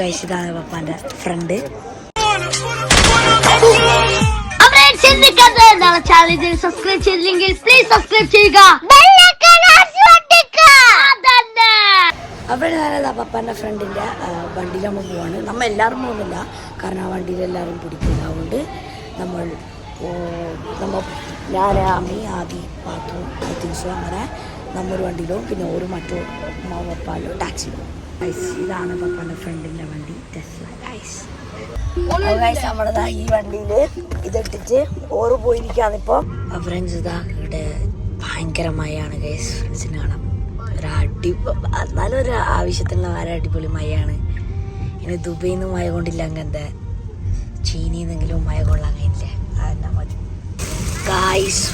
Guys ഇതാണ് പപ്പാന്റെ front. Channel subscribe ചെയ്തില്ലെങ്കിൽ please subscribe ചെയ്യുക. അവിടെ ഞാനതാ പപ്പാന്റെ ഫ്രണ്ടിന്റെ വണ്ടിയിൽ നമ്മൾ പോവാണ്. നമ്മൾ എല്ലാവരും പോകുന്നില്ല, കാരണം ആ വണ്ടിയിൽ എല്ലാവരും പിടിക്കില്ല. അതുകൊണ്ട് ഞാൻ അമ്മി ആദി പാത്തു തിരിച്ചു അങ്ങനെ നമ്മൊരു വണ്ടിയിലോ പിന്നെ ഒരു മറ്റോ പപ്പാലോ ടാക്സിയിലോ. ഇതാണ് പപ്പാന്റെ ഫ്രണ്ടിന്റെ വണ്ടി ടെസ്ല. നമ്മളതാ ഈ വണ്ടിയിൽ ഇതിട്ടിട്ട് ഓറ് പോയിരിക്കാന്നിപ്പോ. ഫ്രണ്ട്സ് ഇതാ ഇവിടെ ഭയങ്കരമായാണ് ഗൈസ്. ഫ്രണ്ട്സിന് കാണാം എന്നാലും ഒരു ആവശ്യത്തിനുള്ള വളരെ അടിപൊളി മഴയാണ്. ഇനി ദുബൈയിൽ നിന്ന് മഴ കൊണ്ടില്ല, അങ്ങനത്തെ ചീനിയിൽ നിന്നെങ്കിലും മഴ കൊള്ളാൻ കഴിഞ്ഞില്ലേ, അതെന്നാ മതി ഗായ്സ്.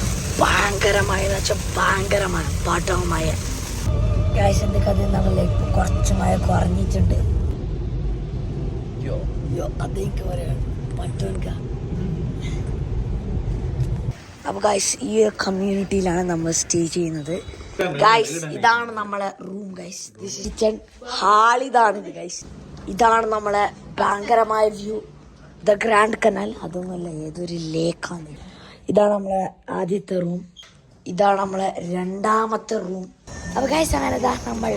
ഭയങ്കരമായ വെച്ചാൽ ഭയങ്കരമായ പാട്ടവും മഴ ഗായ്സ്. എൻ്റെ കഥ നമ്മളെ ഇപ്പം കുറച്ച് മഴ കുറഞ്ഞിട്ടുണ്ട്. അതേക്ക് പറയാണ് പറ്റുക. അപ്പോൾ ഗായ്സ് ഈ ഒരു കമ്മ്യൂണിറ്റിയിലാണ് നമ്മൾ സ്റ്റേ ചെയ്യുന്നത് ഗൈസ്. ഇതാണ് നമ്മളെ റൂം ഗൈസ്. കിച്ചൺ ഹാൾ ഇതാണ് ഗൈസ്. ഇതാണ് നമ്മളെ ഭയങ്കരമായ വ്യൂ, ദ ഗ്രാൻഡ് കനാൽ. അതൊന്നുമല്ല, ഏതൊരു ലേക്കാണ്. ഇതാണ് നമ്മളെ ആദ്യത്തെ റൂം, ഇതാണ് നമ്മളെ രണ്ടാമത്തെ റൂം. അപ്പോൾ ഗൈസ് അങ്ങനെ ഇതാ നമ്മൾ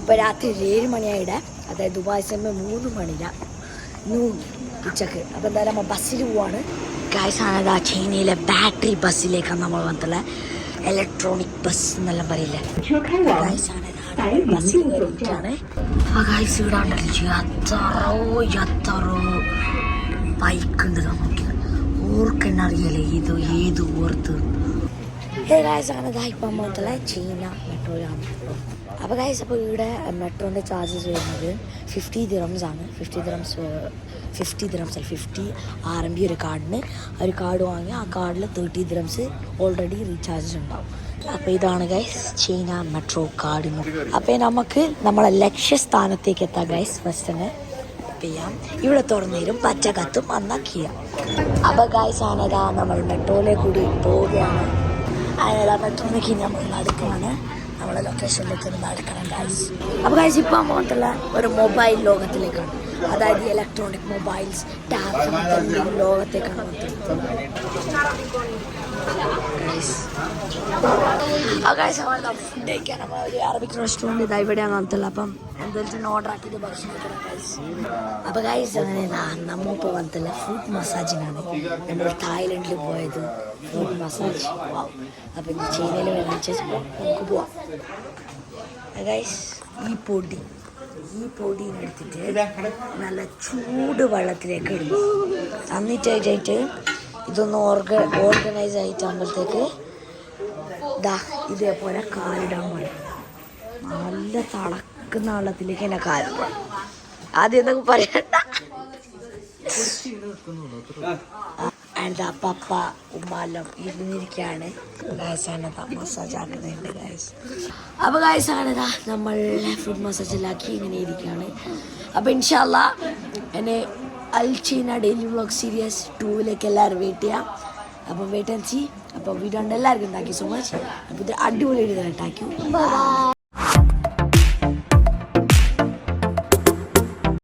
ഇപ്പോൾ രാത്രി 7 മണിയായിടെ, അതായത് ദുബായ് സമയം 3 മണിയില ഉച്ചക്ക്. അപ്പോൾ എന്തായാലും നമ്മൾ ബസ്സിൽ പോവാണ് ഗൈസ്. ആണതാ ചൈനയിലെ ബാറ്ററി ബസ്സിലേക്കാണ് നമ്മൾ വന്നിട്ടുള്ളത്. ഇലക്ട്രോണിക് ബസ് എന്നെല്ലാം പറയില്ലേ, ബസ്സിൽ കയറിയിട്ടാണ്. എത്രോ ബൈക്ക് ഉണ്ട് നമുക്ക് ഓർക്കെന്നെ അറിയാലേ ഏത് ഓർത്ത്. ഇപ്പം നമ്മളെ ചൈന മെട്രോയിലാണ്. അപ്പോൾ ഗൈസ് അപ്പോൾ ഇവിടെ മെട്രോൻ്റെ ചാർജസ് വരുന്നത് 50 ദിറംസ് ആണ്. 50 RMB ഒരു കാർഡിന്. ഒരു കാർഡ് വാങ്ങി ആ കാർഡിൽ 30 ദിറംസ് ഓൾറെഡി റീചാർജസ് ഉണ്ടാവും. അപ്പോൾ ഇതാണ് ഗൈസ് ചൈന മെട്രോ കാർഡിന്. അപ്പോൾ നമുക്ക് നമ്മളെ ലക്ഷ്യസ്ഥാനത്തേക്ക് എത്താം ഗൈസ്. ഫസ്റ്റ് തന്നെ ചെയ്യാം. ഇവിടെ തുറന്നേരും പച്ച കത്തും അന്നാക്കിയാം. അപ്പോൾ ഗൈസ് ആണതാ നമ്മൾ മെട്രോയിലെ കൂടി പോവുകയാണ്. അതിനതാ മെട്രോയിലേക്ക് നമ്മൾ നടക്കുകയാണ്. നമ്മളെ ലൊക്കേഷനിലേക്ക് നടക്കണം ഗൈസ്. അപ്പോൾ ഗൈസ് ഇപ്പോൾ അങ്ങോട്ടുള്ള ഒരു മൊബൈൽ ലോകത്തിലേക്കാണ്, അതായത് ഇലക്ട്രോണിക് മൊബൈൽസ്, ടാബ്സ്, ലോകത്തേക്കാണ് ഫുഡ് കഴിക്കാൻ നമ്മൾ ഒരു അറബിക് റെസ്റ്റോറൻറ്റ് ഇതാ ഇവിടെയാണ് നടത്തുള്ളത്. അപ്പം എന്തെങ്കിലും ഓർഡർ ആക്കിയിട്ട് ഭക്ഷണം കഴിക്കണം ഗൈസ്. അപ്പോൾ ഗൈസ് അങ്ങനെ നമ്മ ഇപ്പോൾ വന്നിട്ടുള്ള ഫുഡ് മസാജിനാണ്. നമ്മൾ തായ്ലൻഡിൽ പോയത് ഫുഡ് മസാജ്. അപ്പം ചൈനയിൽ വരുന്ന നമുക്ക് പോവാം ഗൈസ്. ഈ പൊടിയെടുത്തിട്ട് നല്ല ചൂട് വെള്ളത്തിലേക്ക് ഇടും. എന്നിട്ടായിട്ട് ഇതൊന്ന് ഓർഗനൈസ് ആയിട്ടാകുമ്പോഴത്തേക്ക് ദാ ഇതേപോലെ കാലിടാൻ പാടില്ല. നല്ല തിളക്കുന്ന വെള്ളത്തിലേക്ക് തന്നെ കാലിടാം. ആദ്യം എന്തൊക്കെ പറയണ്ട. എന്താ പപ്പ ഉമ്മാലും ഇരുന്നിരിക്കുകയാണ്. ഗായസാനതാ മസാജ് ആക്കുന്നുണ്ട് ഗായസ്. അപ്പോൾ ഗായസാനതാ നമ്മൾ ഫുഡ് മസാജിലാക്കി ഇങ്ങനെ ഇരിക്കുകയാണ്. അപ്പോൾ ഇൻഷാ അല്ലാഹ് എന്നെ അൽ ചൈന ഡെയിലി വ്ളോഗ് സീരീസ് 2 എല്ലാവരും വെയിറ്റ് ചെയ്യാം. അപ്പം വെയിറ്റ് ആൻഡ് സീ. അപ്പോൾ വീഡിയോ ഉണ്ട് എല്ലാവർക്കും താങ്ക് യു സോ മച്ച്. അപ്പോൾ ഇത് അടിപൊളി വീഡിയോ താങ്ക് യു.